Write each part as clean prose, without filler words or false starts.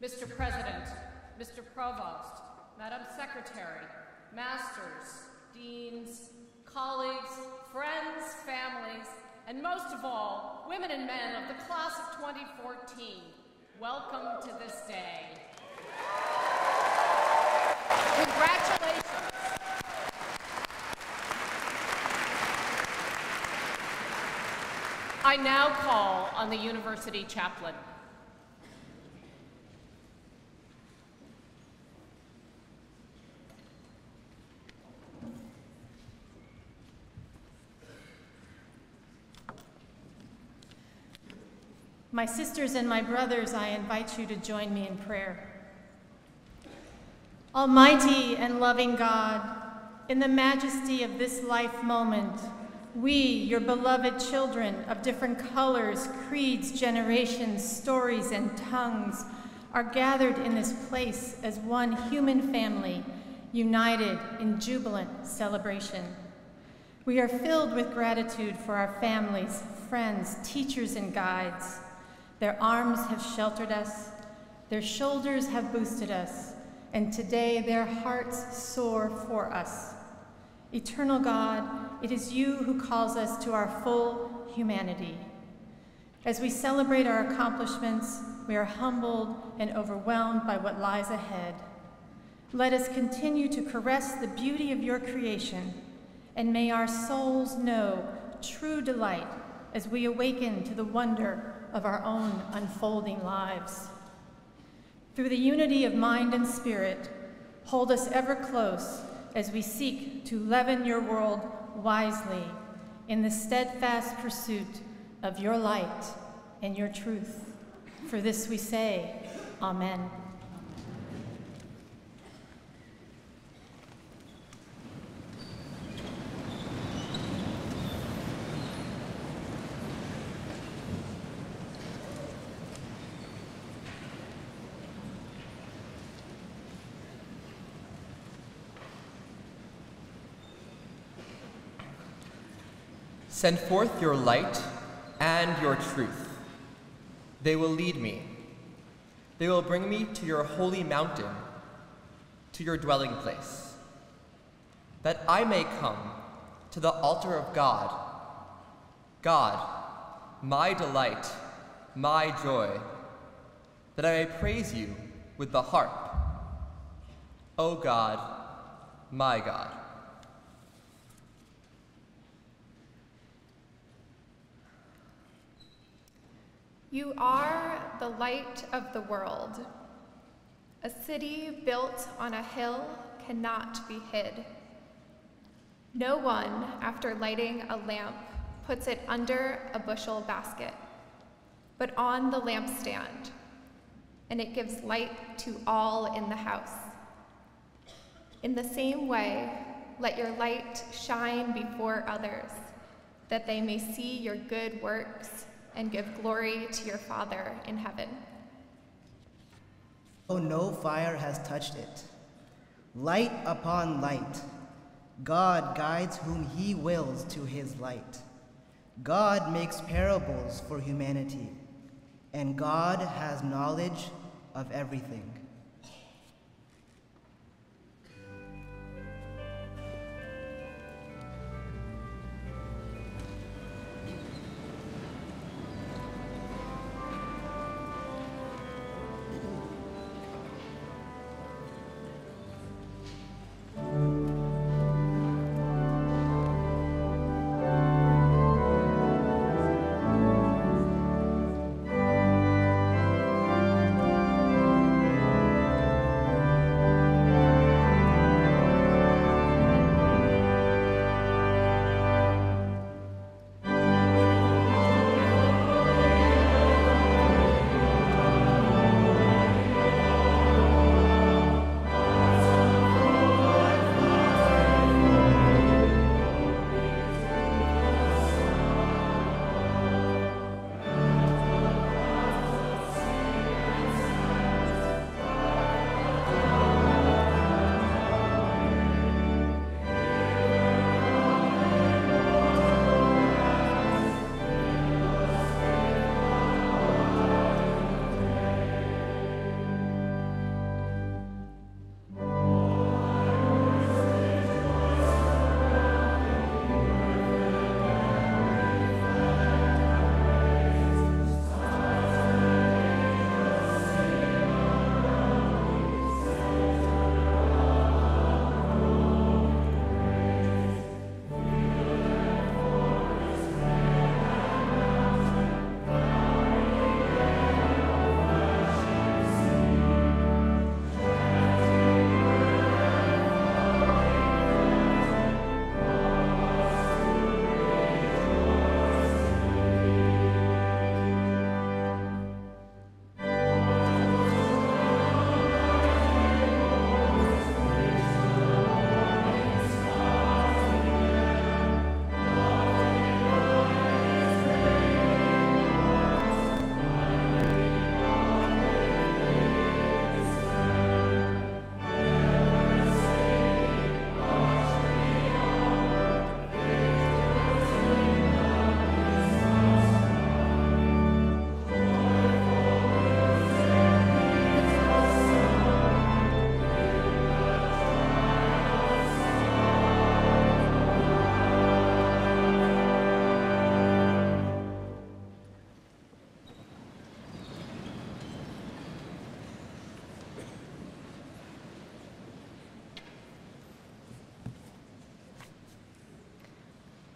Mr. President, Mr. Provost, Madam Secretary, Masters, Deans, colleagues, friends, families, and most of all, women and men of the class of 2014, welcome to this day. Congratulations. I now call on the University Chaplain. My sisters and my brothers, I invite you to join me in prayer. Almighty and loving God, in the majesty of this life moment, we, your beloved children of different colors, creeds, generations, stories, and tongues, are gathered in this place as one human family, united in jubilant celebration. We are filled with gratitude for our families, friends, teachers, and guides. Their arms have sheltered us, their shoulders have boosted us, and today their hearts soar for us. Eternal God, it is you who calls us to our full humanity. As we celebrate our accomplishments, we are humbled and overwhelmed by what lies ahead. Let us continue to caress the beauty of your creation, and may our souls know true delight as we awaken to the wonder of our own unfolding lives. Through the unity of mind and spirit, hold us ever close as we seek to leaven your world wisely in the steadfast pursuit of your light and your truth. For this we say, Amen. Send forth your light and your truth. They will lead me. They will bring me to your holy mountain, to your dwelling place, that I may come to the altar of God. God, my delight, my joy, that I may praise you with the harp. O God, my God. You are the light of the world. A city built on a hill cannot be hid. No one, after lighting a lamp, puts it under a bushel basket, but on the lampstand, and it gives light to all in the house. In the same way, let your light shine before others, that they may see your good works and give glory to your Father in heaven. Oh, no fire has touched it. Light upon light. God guides whom he wills to his light. God makes parables for humanity, and God has knowledge of everything.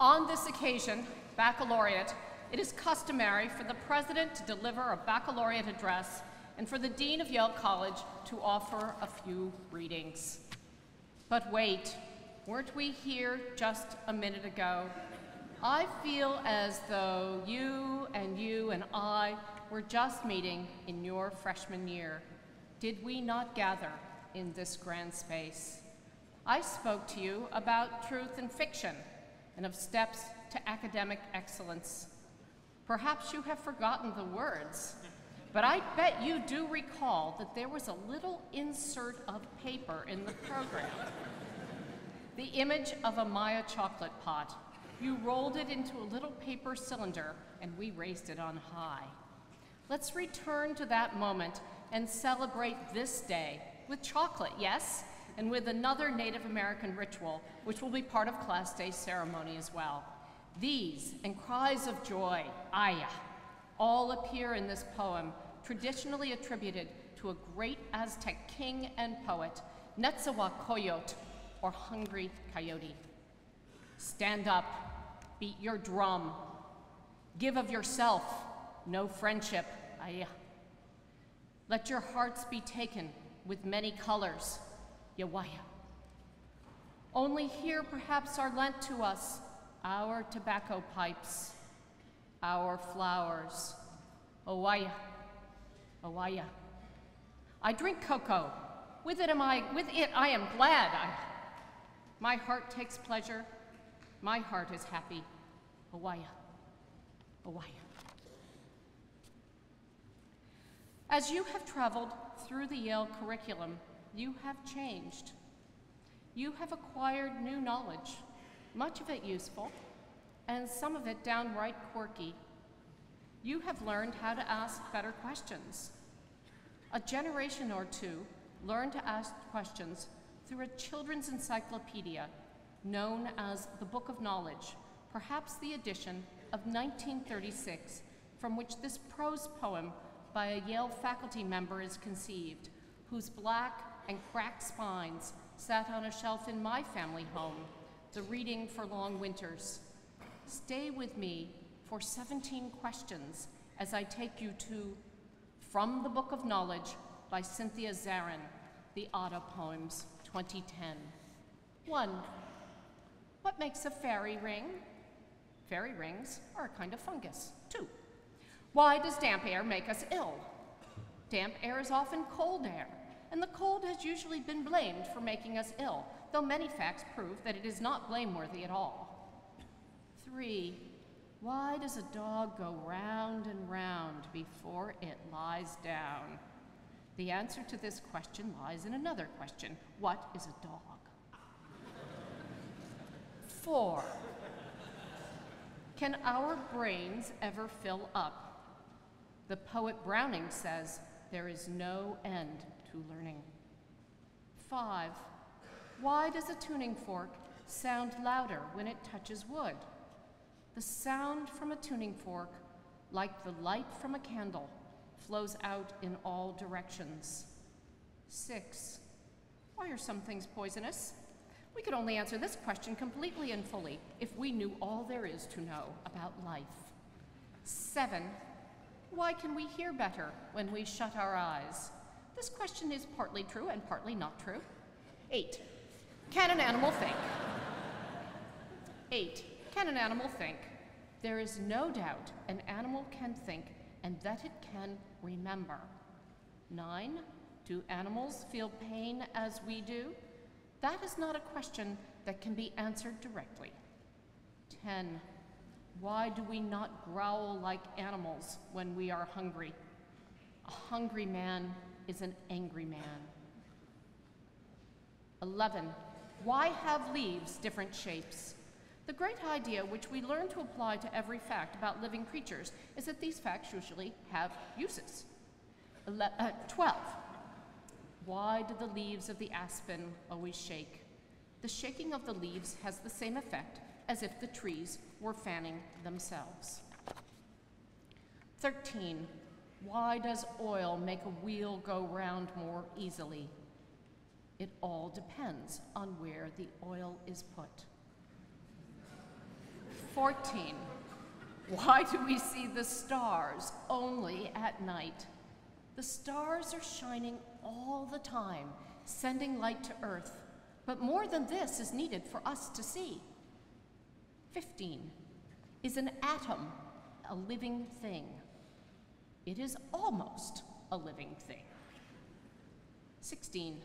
On this occasion, baccalaureate, it is customary for the president to deliver a baccalaureate address and for the dean of Yale College to offer a few readings. But wait, weren't we here just a minute ago? I feel as though you and I were just meeting in your freshman year. Did we not gather in this grand space? I spoke to you about truth and fiction and of steps to academic excellence. Perhaps you have forgotten the words, but I bet you do recall that there was a little insert of paper in the program. The image of a Maya chocolate pot. You rolled it into a little paper cylinder and we raised it on high. Let's return to that moment and celebrate this day with chocolate, yes? And with another Native American ritual, which will be part of Class Day ceremony as well. These and cries of joy, aya, all appear in this poem, traditionally attributed to a great Aztec king and poet, Netzahualcoyotl, or Hungry Coyote. Stand up, beat your drum, give of yourself, no friendship, aya. Let your hearts be taken with many colors, Yawaya. Only here perhaps are lent to us our tobacco pipes, our flowers, Owaya, Owaya. I drink cocoa, with it I am glad. My heart takes pleasure, my heart is happy, Owaya, Owaya. As you have traveled through the Yale curriculum, you have changed. You have acquired new knowledge, much of it useful, and some of it downright quirky. You have learned how to ask better questions. A generation or two learned to ask questions through a children's encyclopedia known as the Book of Knowledge, perhaps the edition of 1936, from which this prose poem by a Yale faculty member is conceived, whose black and cracked spines sat on a shelf in my family home, the reading for long winters. Stay with me for 17 questions as I take you to From the Book of Knowledge by Cynthia Zarin, the Otta Poems, 2010. 1. What makes a fairy ring? Fairy rings are a kind of fungus. 2. Why does damp air make us ill? Damp air is often cold air, and the cold has usually been blamed for making us ill, though many facts prove that it is not blameworthy at all. 3. Why does a dog go round and round before it lies down? The answer to this question lies in another question. What is a dog? 4. Can our brains ever fill up? The poet Browning says, there is no end to learning. 5. Why does a tuning fork sound louder when it touches wood? The sound from a tuning fork, like the light from a candle, flows out in all directions. 6. Why are some things poisonous? We could only answer this question completely and fully if we knew all there is to know about life. 7. Why can we hear better when we shut our eyes? This question is partly true and partly not true. 8. Can an animal think? 8. Can an animal think? There is no doubt an animal can think and that it can remember. 9. Do animals feel pain as we do? That is not a question that can be answered directly. 10. Why do we not growl like animals when we are hungry? A hungry man is an angry man. 11. Why have leaves different shapes? The great idea which we learn to apply to every fact about living creatures is that these facts usually have uses. 12. Why do the leaves of the aspen always shake? The shaking of the leaves has the same effect as if the trees were fanning themselves. 13. Why does oil make a wheel go round more easily? It all depends on where the oil is put. 14. Why do we see the stars only at night? The stars are shining all the time, sending light to Earth. But more than this is needed for us to see. 15. Is an atom a living thing? It is almost a living thing. 16.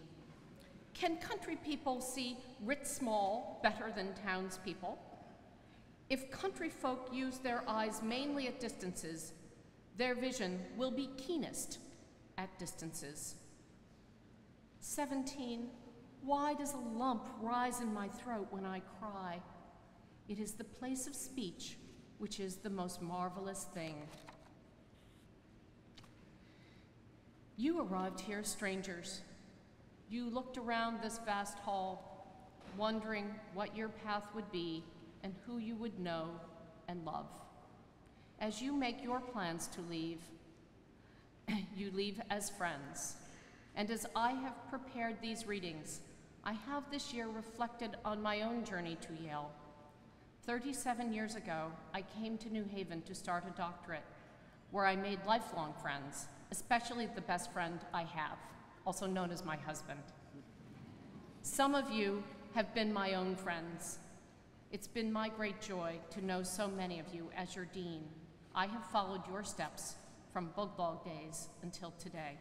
Can country people see writ small better than townspeople? If country folk use their eyes mainly at distances, their vision will be keenest at distances. 17. Why does a lump rise in my throat when I cry? It is the place of speech which is the most marvelous thing. You arrived here strangers. You looked around this vast hall, wondering what your path would be and who you would know and love. As you make your plans to leave, you leave as friends. And as I have prepared these readings, I have this year reflected on my own journey to Yale. 37 years ago, I came to New Haven to start a doctorate, where I made lifelong friends, especially the best friend I have, also known as my husband. Some of you have been my own friends. It's been my great joy to know so many of you as your dean. I have followed your steps from Bulldog days until today.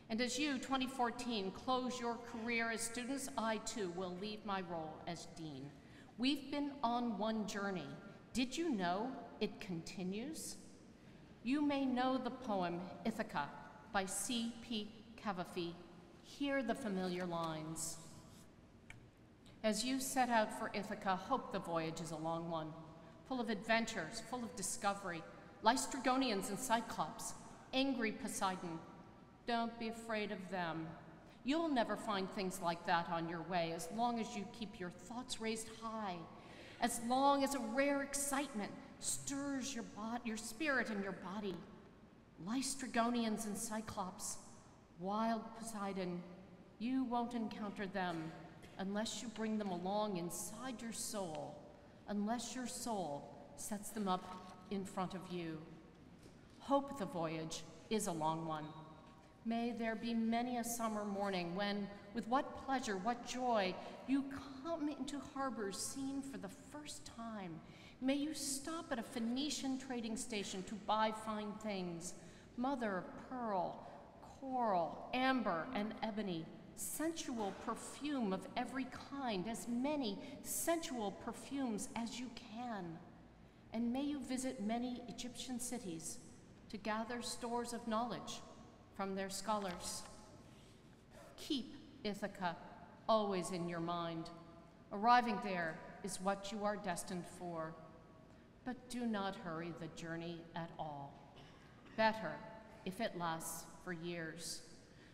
And as you, 2014, close your career as students, I too will leave my role as dean. We've been on one journey. Did you know it continues? You may know the poem Ithaca by C.P. Cavafy. Hear the familiar lines. As you set out for Ithaca, hope the voyage is a long one, full of adventures, full of discovery, Lystrigonians and Cyclops, angry Poseidon. Don't be afraid of them. You'll never find things like that on your way as long as you keep your thoughts raised high, as long as a rare excitement stirs your spirit and your body. Lystrigonians and Cyclops, wild Poseidon, you won't encounter them unless you bring them along inside your soul, unless your soul sets them up in front of you. Hope the voyage is a long one. May there be many a summer morning when, with what pleasure, what joy, you come into harbors seen for the first time. May you stop at a Phoenician trading station to buy fine things, mother of pearl, coral, amber, and ebony, sensual perfume of every kind, as many sensual perfumes as you can. And may you visit many Egyptian cities to gather stores of knowledge from their scholars. Keep Ithaca always in your mind. Arriving there is what you are destined for. But do not hurry the journey at all. Better if it lasts for years,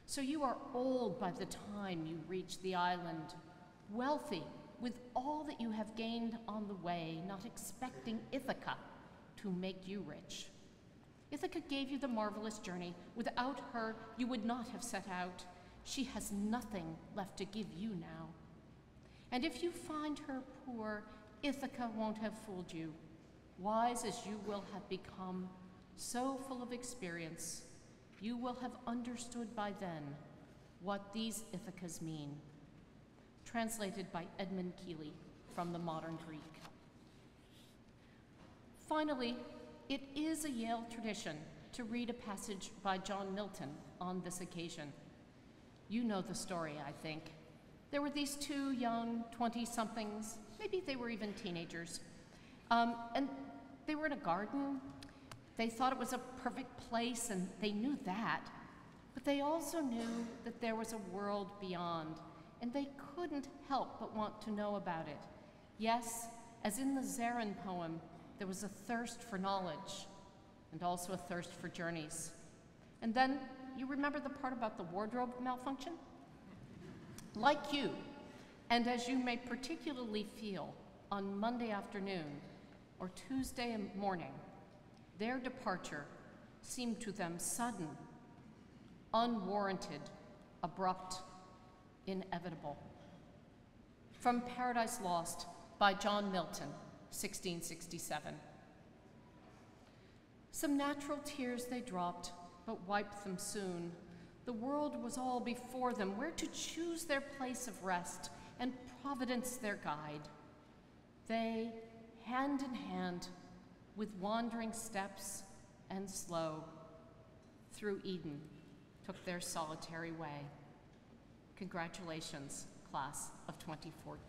so you are old by the time you reach the island, wealthy with all that you have gained on the way, not expecting Ithaca to make you rich. Ithaca gave you the marvelous journey. Without her, you would not have set out. She has nothing left to give you now. And if you find her poor, Ithaca won't have fooled you. Wise as you will have become, so full of experience, you will have understood by then what these Ithacas mean. Translated by Edmund Keeley from the Modern Greek. Finally, it is a Yale tradition to read a passage by John Milton on this occasion. You know the story, I think. There were these two young 20-somethings, maybe they were even teenagers, and they were in a garden. They thought it was a perfect place, and they knew that, but they also knew that there was a world beyond, and they couldn't help but want to know about it. Yes, as in the Zarin poem, there was a thirst for knowledge and also a thirst for journeys. And then, you remember the part about the wardrobe malfunction? Like you, and as you may particularly feel on Monday afternoon or Tuesday morning, their departure seemed to them sudden, unwarranted, abrupt, inevitable. From Paradise Lost by John Milton, 1667. Some natural tears they dropped, but wiped them soon. The world was all before them, where to choose their place of rest, and Providence their guide. They, hand in hand, with wandering steps and slow, through Eden, took their solitary way. Congratulations, class of 2014.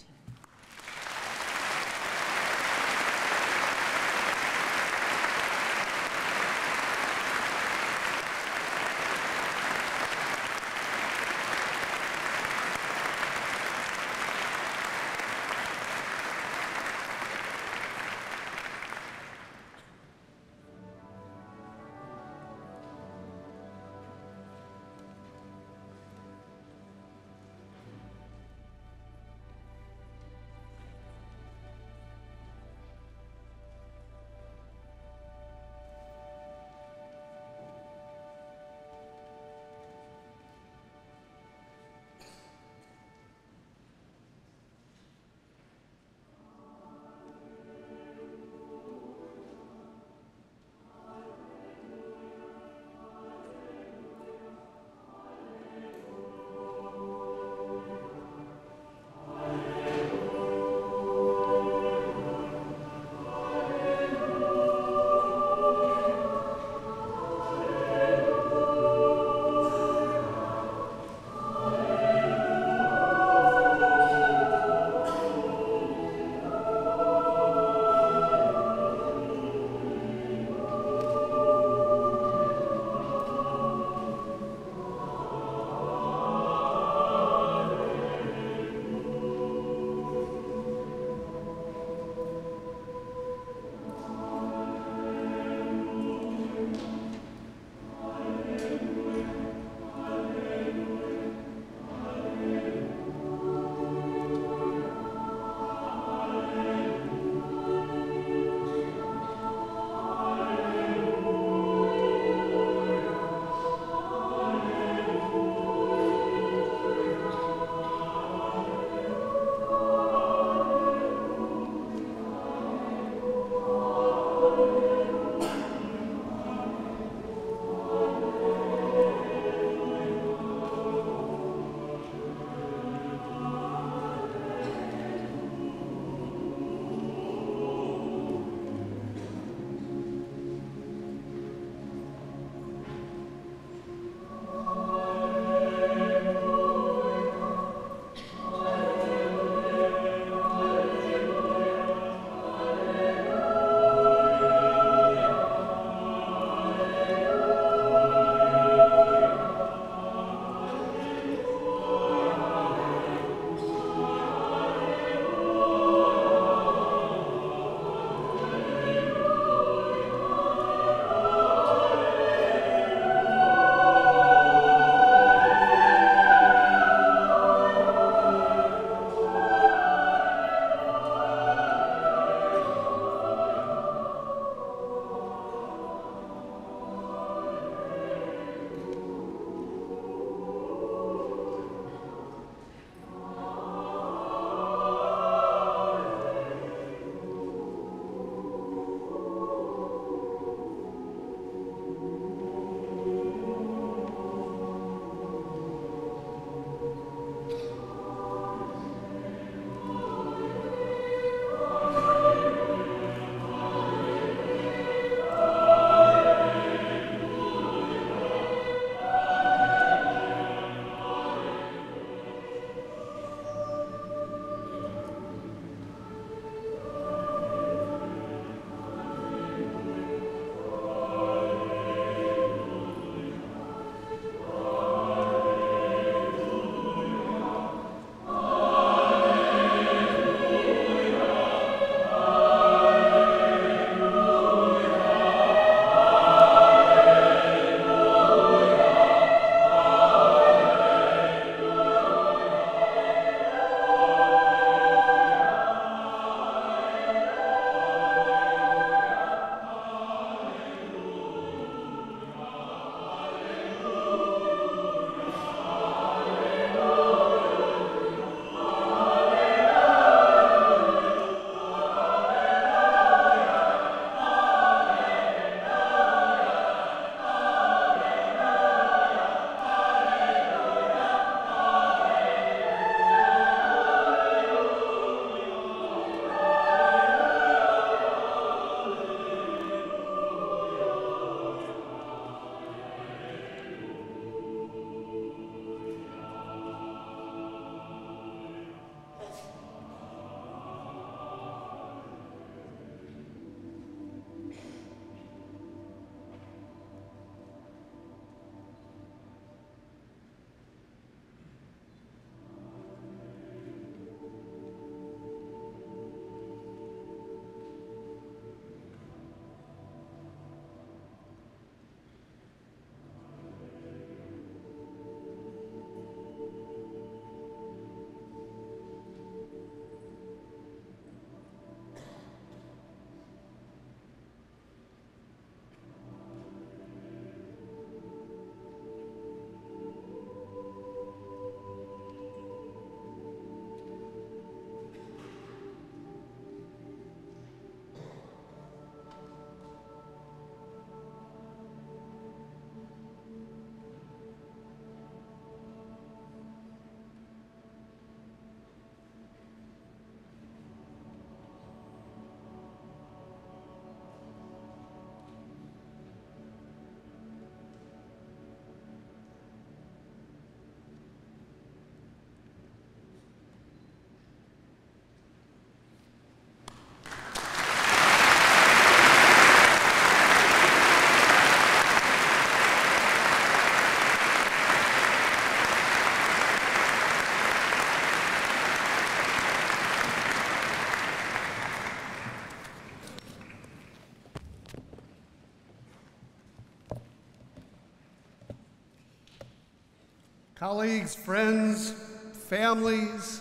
colleagues, friends, families,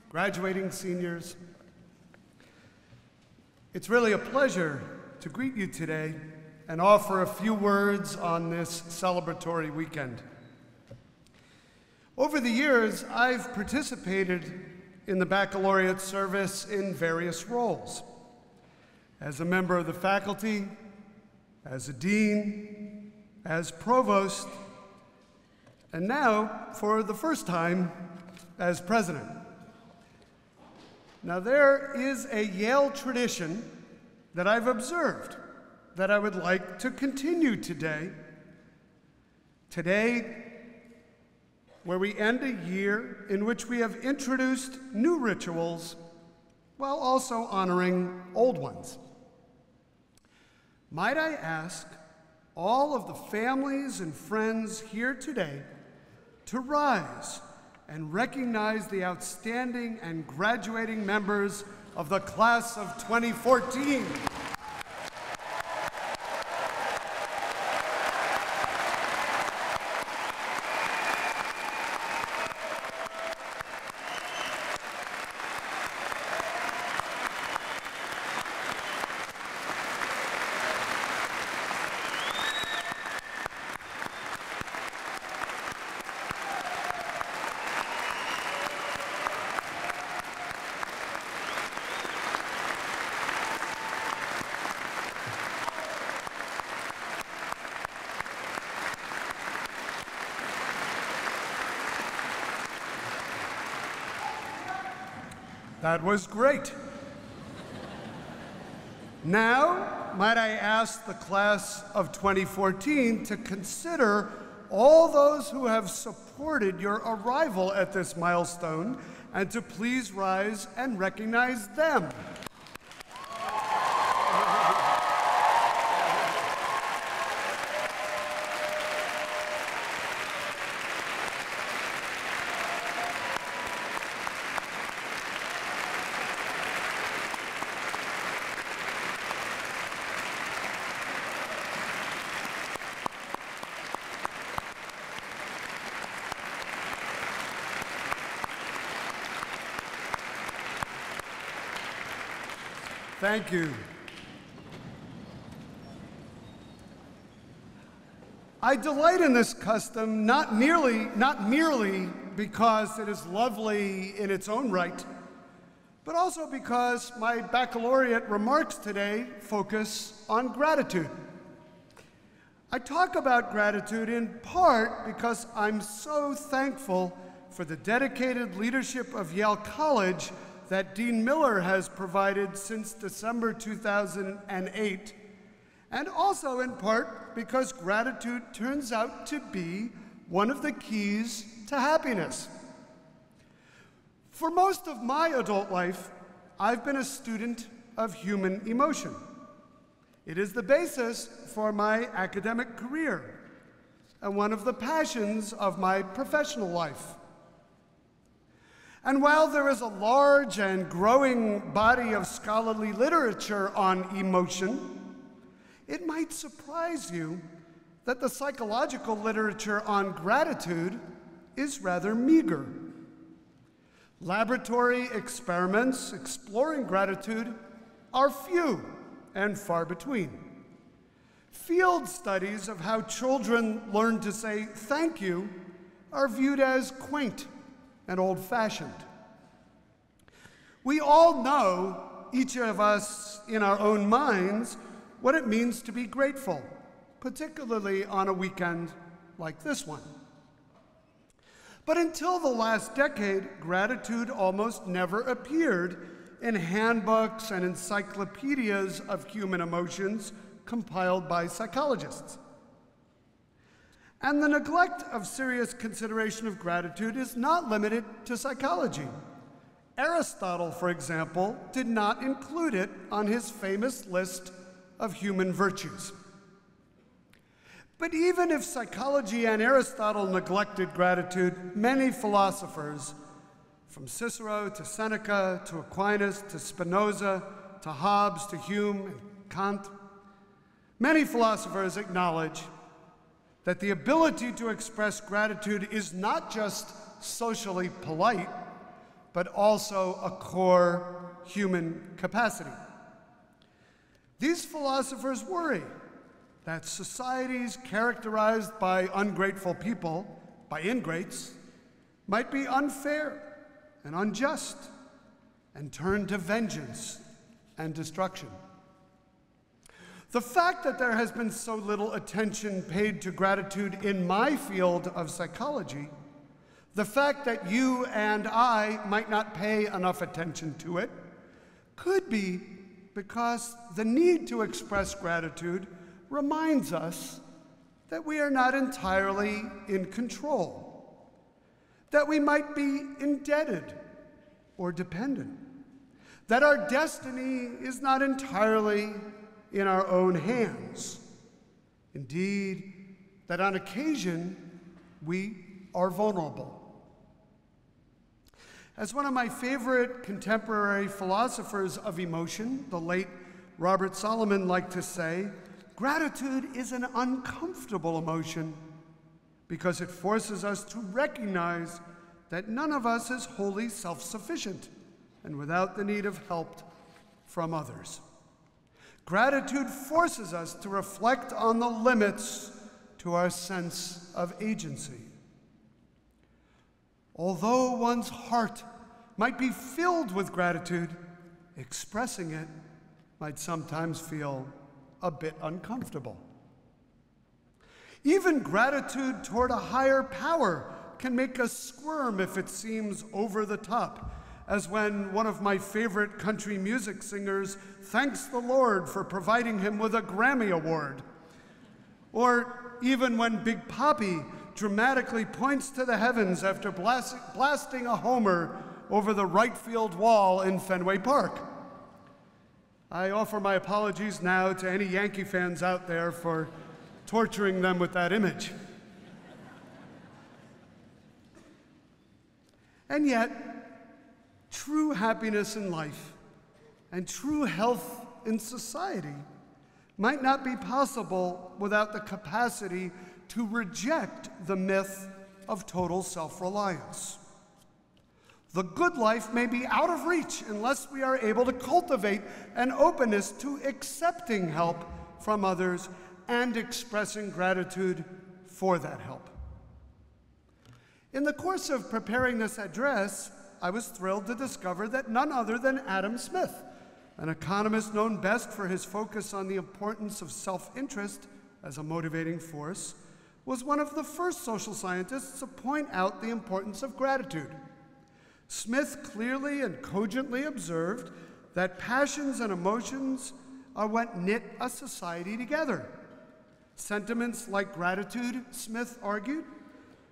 graduating seniors. It's really a pleasure to greet you today and offer a few words on this celebratory weekend. Over the years, I've participated in the baccalaureate service in various roles. As a member of the faculty, as a dean, as provost, and now, for the first time, as president. Now, there is a Yale tradition that I've observed that I would like to continue today. Today, where we end a year in which we have introduced new rituals while also honoring old ones. Might I ask all of the families and friends here today to rise and recognize the outstanding and graduating members of the class of 2014. That was great. Now, might I ask the class of 2014 to consider all those who have supported your arrival at this milestone and to please rise and recognize them. Thank you. I delight in this custom not merely because it is lovely in its own right, but also because my baccalaureate remarks today focus on gratitude. I talk about gratitude in part because I'm so thankful for the dedicated leadership of Yale College that Dean Miller has provided since December 2008, and also in part because gratitude turns out to be one of the keys to happiness. For most of my adult life, I've been a student of human emotion. It is the basis for my academic career and one of the passions of my professional life. And while there is a large and growing body of scholarly literature on emotion, it might surprise you that the psychological literature on gratitude is rather meager. Laboratory experiments exploring gratitude are few and far between. Field studies of how children learn to say thank you are viewed as quaint and old-fashioned. We all know, each of us in our own minds, what it means to be grateful, particularly on a weekend like this one. But until the last decade, gratitude almost never appeared in handbooks and encyclopedias of human emotions compiled by psychologists. And the neglect of serious consideration of gratitude is not limited to psychology. Aristotle, for example, did not include it on his famous list of human virtues. But even if psychology and Aristotle neglected gratitude, many philosophers, from Cicero to Seneca to Aquinas to Spinoza to Hobbes to Hume and Kant, many philosophers acknowledge that the ability to express gratitude is not just socially polite, but also a core human capacity. These philosophers worry that societies characterized by ungrateful people, by ingrates, might be unfair and unjust and turn to vengeance and destruction. The fact that there has been so little attention paid to gratitude in my field of psychology, the fact that you and I might not pay enough attention to it, could be because the need to express gratitude reminds us that we are not entirely in control, that we might be indebted or dependent, that our destiny is not entirely in our own hands. Indeed, that on occasion we are vulnerable. As one of my favorite contemporary philosophers of emotion, the late Robert Solomon, liked to say, gratitude is an uncomfortable emotion because it forces us to recognize that none of us is wholly self-sufficient and without the need of help from others. Gratitude forces us to reflect on the limits to our sense of agency. Although one's heart might be filled with gratitude, expressing it might sometimes feel a bit uncomfortable. Even gratitude toward a higher power can make us squirm if it seems over the top, as when one of my favorite country music singers thanks the Lord for providing him with a Grammy Award. Or even when Big Papi dramatically points to the heavens after blasting a homer over the right field wall in Fenway Park. I offer my apologies now to any Yankee fans out there for torturing them with that image. And yet, true happiness in life and true health in society might not be possible without the capacity to reject the myth of total self-reliance. The good life may be out of reach unless we are able to cultivate an openness to accepting help from others and expressing gratitude for that help. In the course of preparing this address, I was thrilled to discover that none other than Adam Smith, an economist known best for his focus on the importance of self-interest as a motivating force, was one of the first social scientists to point out the importance of gratitude. Smith clearly and cogently observed that passions and emotions are what knit a society together. Sentiments like gratitude, Smith argued,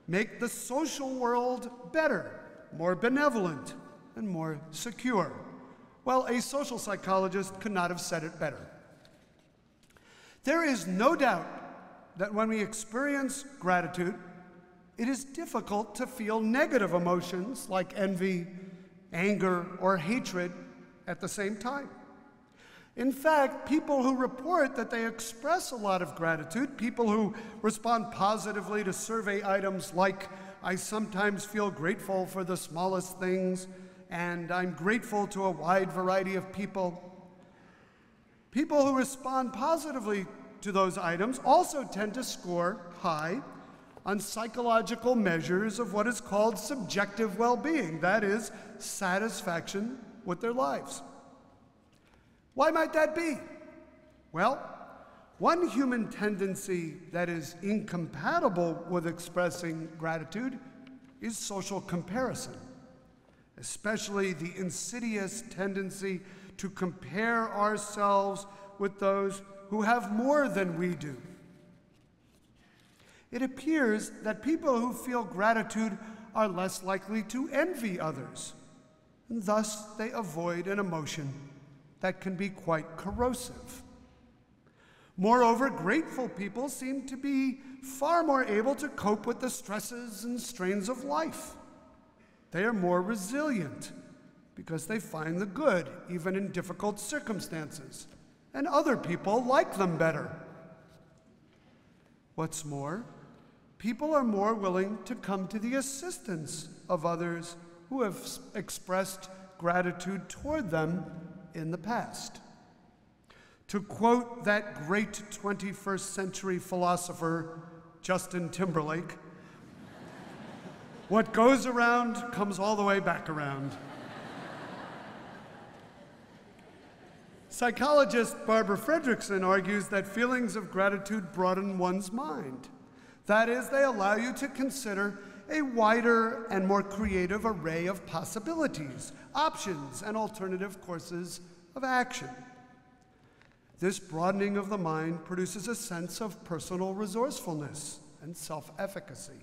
make the social world better, more benevolent, and more secure. Well, a social psychologist could not have said it better. There is no doubt that when we experience gratitude, it is difficult to feel negative emotions like envy, anger, or hatred at the same time. In fact, people who report that they express a lot of gratitude, people who respond positively to survey items like, I sometimes feel grateful for the smallest things, and I'm grateful to a wide variety of people. People who respond positively to those items also tend to score high on psychological measures of what is called subjective well-being, that is, satisfaction with their lives. Why might that be? Well, one human tendency that is incompatible with expressing gratitude is social comparison, especially the insidious tendency to compare ourselves with those who have more than we do. It appears that people who feel gratitude are less likely to envy others, and thus they avoid an emotion that can be quite corrosive. Moreover, grateful people seem to be far more able to cope with the stresses and strains of life. They are more resilient because they find the good even in difficult circumstances, and other people like them better. What's more, people are more willing to come to the assistance of others who have expressed gratitude toward them in the past. To quote that great 21st century philosopher, Justin Timberlake, what goes around comes all the way back around. Psychologist Barbara Fredrickson argues that feelings of gratitude broaden one's mind. That is, they allow you to consider a wider and more creative array of possibilities, options, and alternative courses of action. This broadening of the mind produces a sense of personal resourcefulness and self-efficacy.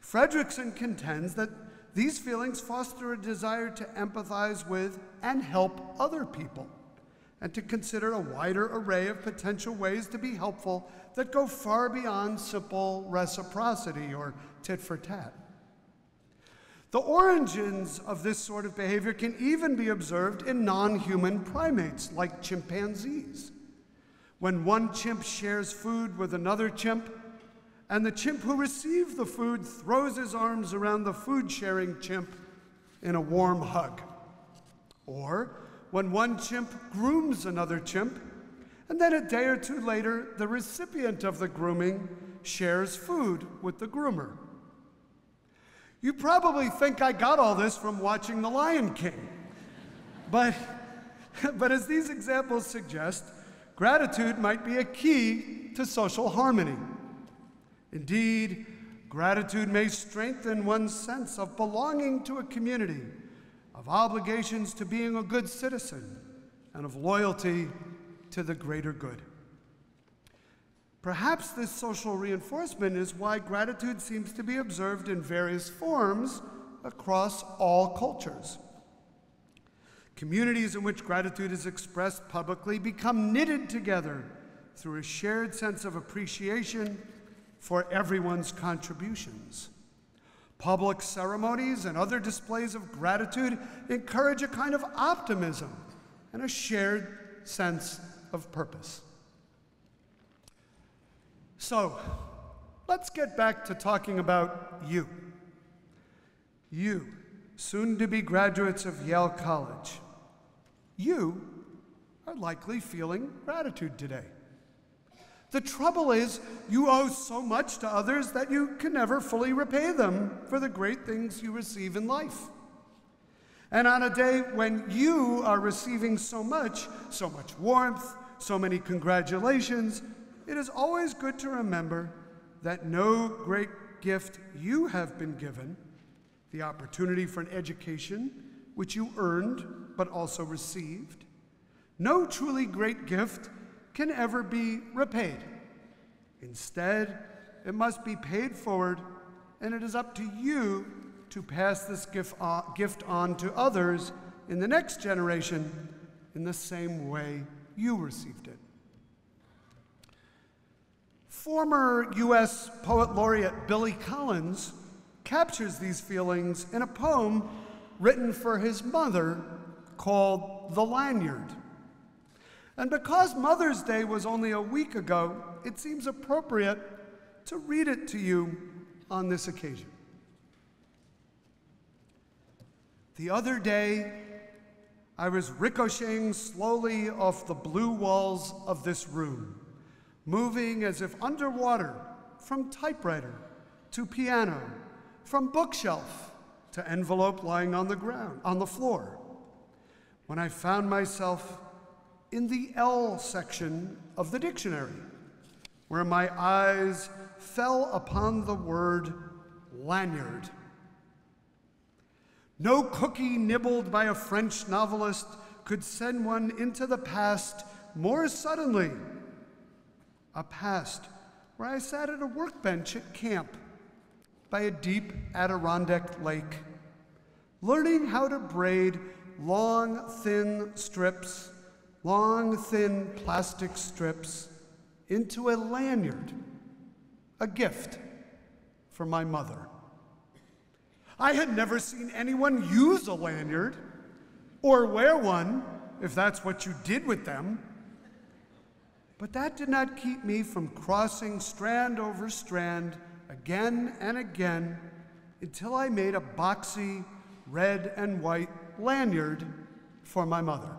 Fredrickson contends that these feelings foster a desire to empathize with and help other people, and to consider a wider array of potential ways to be helpful that go far beyond simple reciprocity or tit for tat. The origins of this sort of behavior can even be observed in non-human primates like chimpanzees. When one chimp shares food with another chimp, and the chimp who received the food throws his arms around the food-sharing chimp in a warm hug. Or when one chimp grooms another chimp, and then a day or two later, the recipient of the grooming shares food with the groomer. You probably think I got all this from watching The Lion King. But as these examples suggest, gratitude might be a key to social harmony. Indeed, gratitude may strengthen one's sense of belonging to a community, of obligations to being a good citizen, and of loyalty to the greater good. Perhaps this social reinforcement is why gratitude seems to be observed in various forms across all cultures. Communities in which gratitude is expressed publicly become knitted together through a shared sense of appreciation for everyone's contributions. Public ceremonies and other displays of gratitude encourage a kind of optimism and a shared sense of purpose. So, let's get back to talking about you. You, soon-to-be graduates of Yale College. You are likely feeling gratitude today. The trouble is, you owe so much to others that you can never fully repay them for the great things you receive in life. And on a day when you are receiving so much warmth, so many congratulations, it is always good to remember that no great gift you have been given, the opportunity for an education which you earned but also received, no truly great gift can ever be repaid. Instead, it must be paid forward, and it is up to you to pass this gift on to others in the next generation in the same way you received it. Former U.S. Poet Laureate Billy Collins captures these feelings in a poem written for his mother called The Lanyard. And because Mother's Day was only a week ago, it seems appropriate to read it to you on this occasion. The other day, I was ricocheting slowly off the blue walls of this room, moving as if underwater from typewriter to piano, from bookshelf to envelope lying on the floor, when I found myself in the L section of the dictionary, where my eyes fell upon the word lanyard. No cookie nibbled by a French novelist could send one into the past more suddenly. A past where I sat at a workbench at camp by a deep Adirondack lake, learning how to braid long, thin plastic strips into a lanyard, a gift for my mother. I had never seen anyone use a lanyard or wear one, if that's what you did with them. But that did not keep me from crossing strand over strand again and again until I made a boxy red and white lanyard for my mother.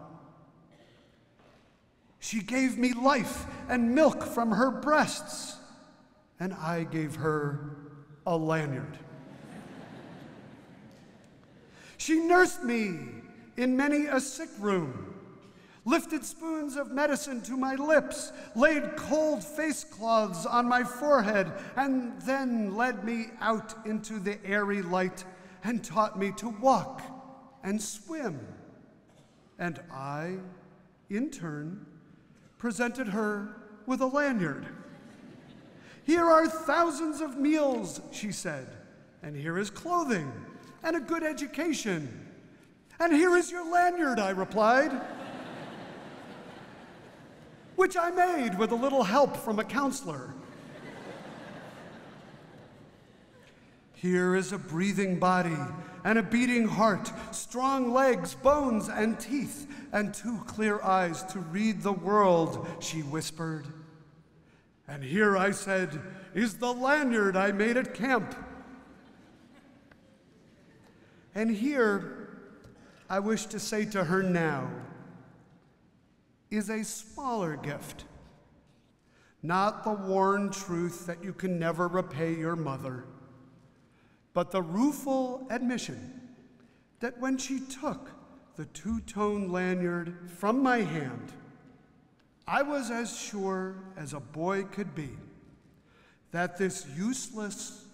She gave me life and milk from her breasts, and I gave her a lanyard. She nursed me in many a sick room, lifted spoons of medicine to my lips, laid cold face cloths on my forehead, and then led me out into the airy light and taught me to walk and swim. And I, in turn, presented her with a lanyard. Here are thousands of meals, she said, and here is clothing and a good education. And here is your lanyard, I replied, which I made with a little help from a counselor. Here is a breathing body and a beating heart, strong legs, bones, and teeth, and 2 clear eyes to read the world, she whispered. And here, I said, is the lanyard I made at camp. And here, I wish to say to her now, is a smaller gift, not the worn truth that you can never repay your mother, but the rueful admission that when she took the 2-tone lanyard from my hand, I was as sure as a boy could be that this useless,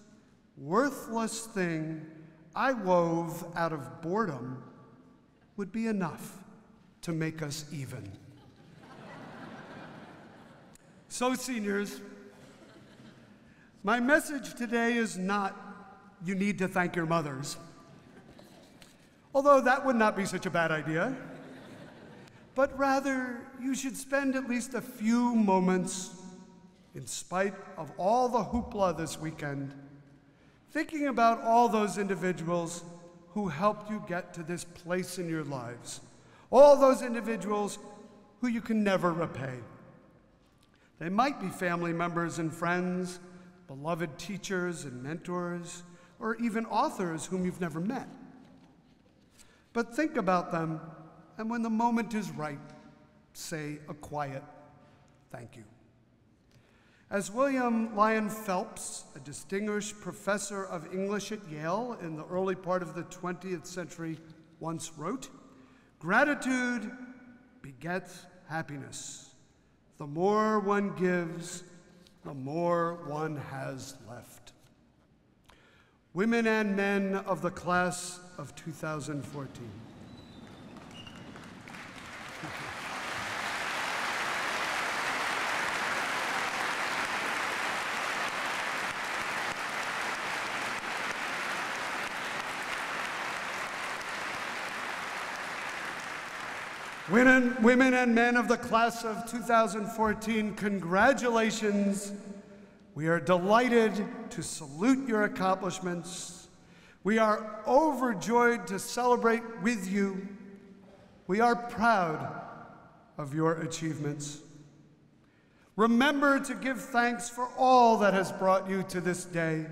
worthless thing I wove out of boredom would be enough to make us even. So, seniors, my message today is not you need to thank your mothers, although that would not be such a bad idea, but rather you should spend at least a few moments, in spite of all the hoopla this weekend, thinking about all those individuals who helped you get to this place in your lives, all those individuals who you can never repay. They might be family members and friends, beloved teachers and mentors, or even authors whom you've never met. But think about them, and when the moment is right, say a quiet thank you. As William Lyon Phelps, a distinguished professor of English at Yale in the early part of the 20th century, once wrote, gratitude begets happiness. The more one gives, the more one has left. Women and men of the class of 2014. Women and men of the class of 2014, congratulations. We are delighted to salute your accomplishments. We are overjoyed to celebrate with you. We are proud of your achievements. Remember to give thanks for all that has brought you to this day,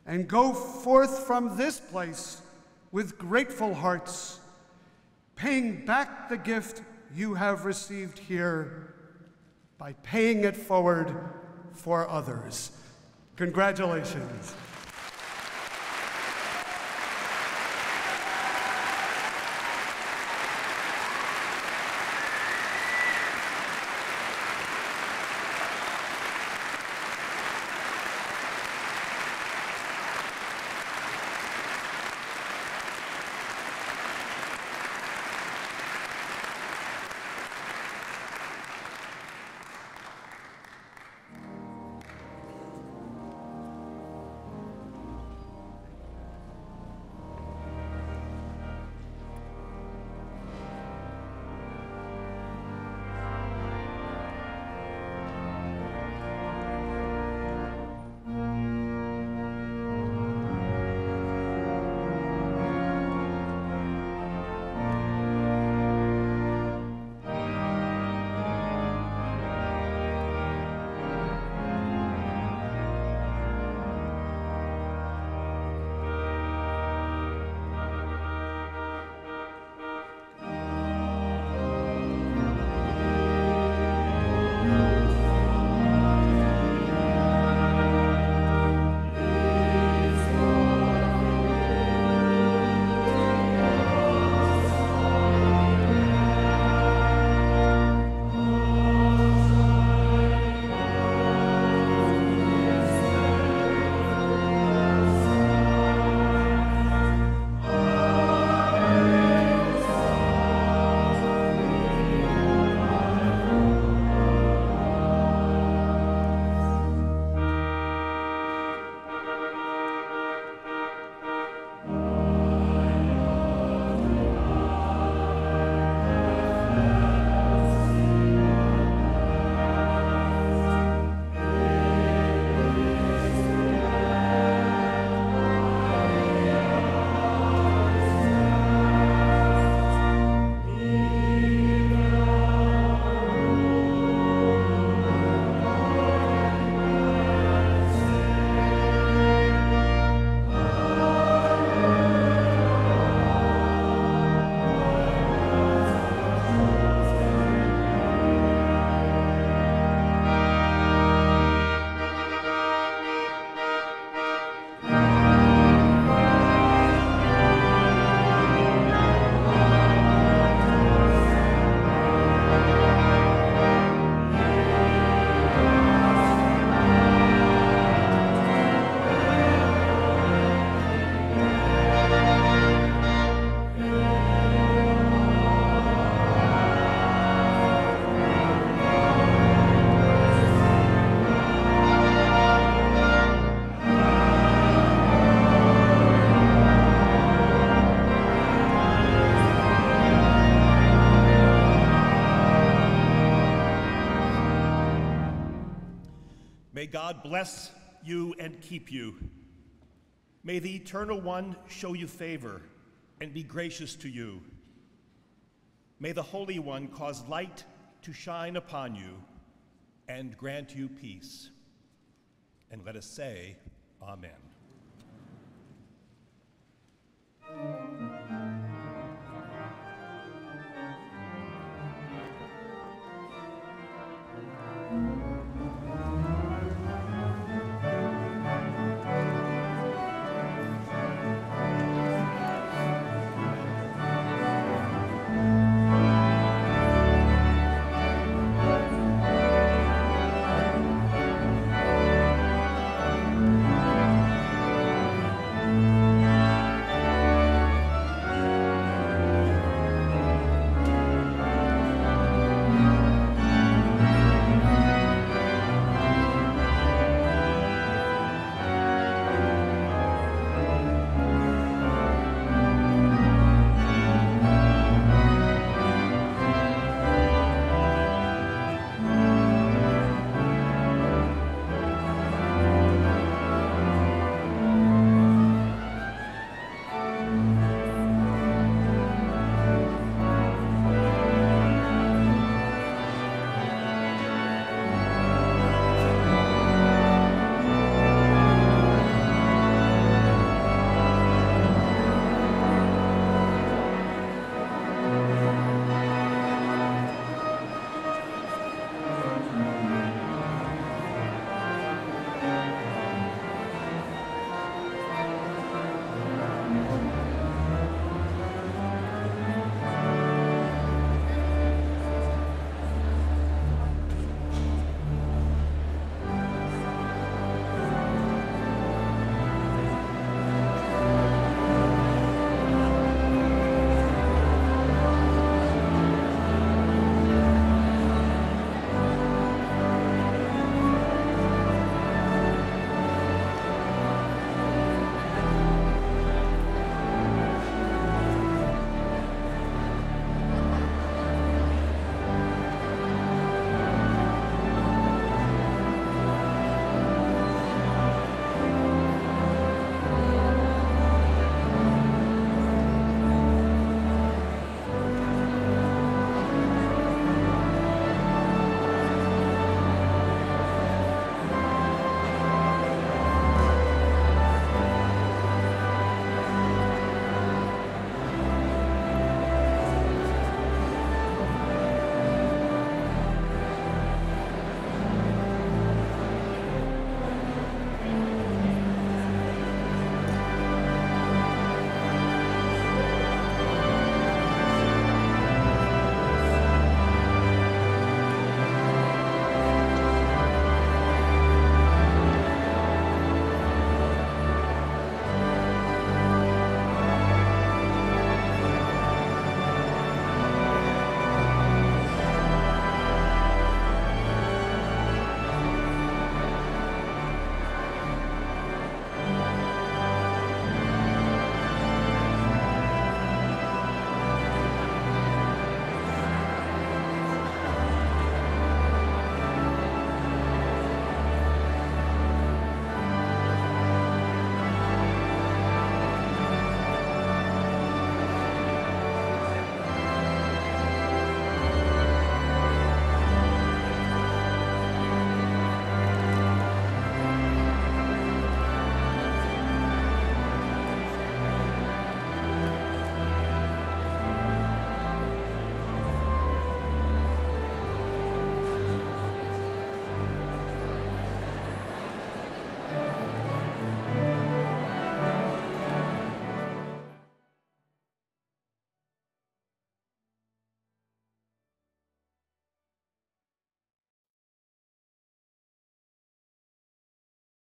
and go forth from this place with grateful hearts, paying back the gift you have received here by paying it forward for others. Congratulations. May God bless you and keep you. May the Eternal One show you favor and be gracious to you. May the Holy One cause light to shine upon you and grant you peace. And let us say, Amen.